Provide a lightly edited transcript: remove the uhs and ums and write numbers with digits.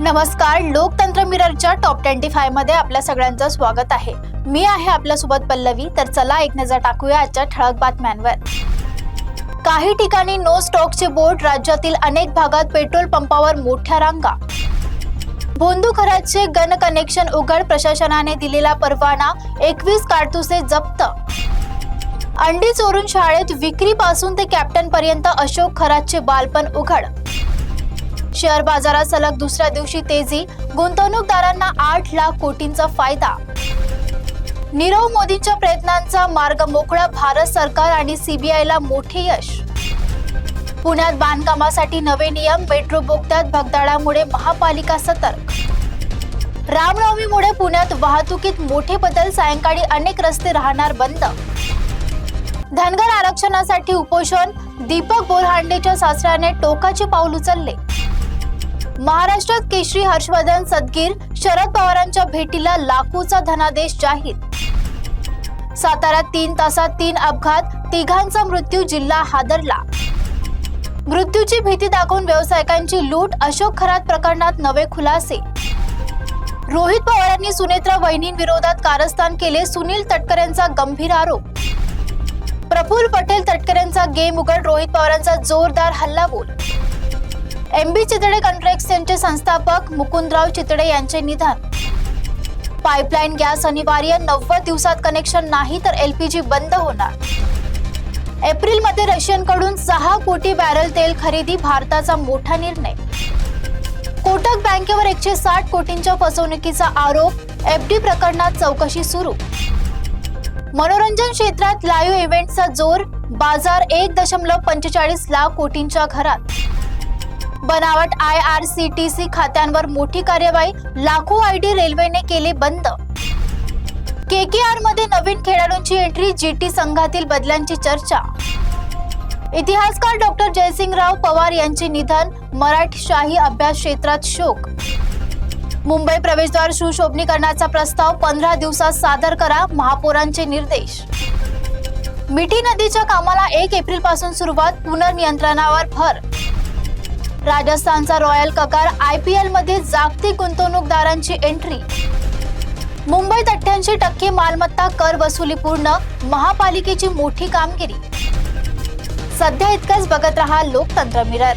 नमस्कार, लोकतंत्र मिररच्या टॉप 25 मध्ये आपल्या सगळ्यांचं स्वागत आहे। मी आहे आपल्यासोबत पल्लवी। तर चला एक नजर टाकूया आजच्या ठळक बातम्यांवर। काही ठिकाणी नो स्टॉकचे बोर्ड, राज्यातील अनेक भागात पेट्रोल पंपावर मोठ्या रांगा। भोंदू खरातचे गन कनेक्शन उघड, प्रशासनाने दिलेला परवाना, 21 कारतुसे जप्त। अंडी चोरून शाळेत विक्रीपासून ते कॅप्टन पर्यंत अशोक खरातचे बालपण उघड। शेअर बाजारात सलग दुसऱ्या दिवशी तेजी, गुंतवणूकदारांना 8 लाख कोटींचा फायदा। नीरव मोदींच्या प्रयत्नांचा मार्ग मोकळा, भारत सरकार आणि सीबीआयला मोठे यश। पुण्यात बांधकामासाठी नवे नियम, मेट्रो बोगद्यात भगदाडामुळे महापालिका सतर्क। रामनवमीमुळे पुण्यात वाहतुकीत मोठे बदल, सायंकाळी अनेक रस्ते राहणार बंद। धनगर आरक्षणासाठी उपोषण, दीपक बोरहांडेच्या सासऱ्याने टोकाचे पाऊल उचलले। महाराष्ट्रात केशरी हर्षवर्धन सदगीर, शरद पवारांच्या भेटीला लाखोचा धनादेश जाहीर। साताऱ्यात 3 तासात 3 अपघात, तिघांचा मृत्यू, जिल्हा हादरला। मृत्यूची भीती दाखवून व्यावसायिकांची लूट, अशोक खरात प्रकरणात नवे खुलासे। रोहित पवारांनी सुनेत्रा वहिनींविरोधात कारस्थान केले, सुनील तटकरेंचा गंभीर आरोप। प्रफुल्ल पटेल तटकरेंचा गेम उघड, रोहित पवारांचा जोरदार हल्लाबोल। एमबी चितळे कन्स्ट्रक्शनचे संस्थापक मुकुंदराव चितळे यांचे निधन। पाईपलाईन गॅस अनिवार्य, 90 दिवसात कनेक्शन नाही तर एलपीजी बंद होणार। एप्रिलमध्ये रशियनकडून 6 कोटी बॅरल तेल खरेदी, भारताचा मोठा निर्णय। कोटक बँकेवर 160 कोटींच्या फसवणुकीचा आरोप, एफडी प्रकरणात चौकशी सुरू। मनोरंजन क्षेत्रात लाईव्ह इव्हेंटचा जोर, बाजार 1.45 लाख कोटींच्या घरात। बनावट IRCTC खात्यांवर मोठी कार्यवाही, लाखो आयडी रेल्वेने केले बंद। KKR मध्ये नवीन खेळाडूंची एंट्री, GT संघातील बदलांची चर्चा। इतिहासकार डॉक्टर जयसिंगराव पवार यांचे निधन, मराठीशाही अभ्यास क्षेत्रात शोक। मुंबई प्रवेशद्वार सुशोभीकरणाचा प्रस्ताव 15 दिवसात सादर करा, महापौरांचे निर्देश। मिठी नदीच्या कामाला 1 एप्रिल पासून सुरुवात, पुनर्नियंत्रणावर भर। राजस्थानचा रॉयल ककार, IPL मध्ये जागतिक गुंतवणूकदारांची एंट्री। मुंबईत 88% मालमत्ता कर वसुली पूर्ण, महापालिकेची मोठी कामगिरी। सध्या इतकंच, बघत रहा लोकतंत्र मिरर।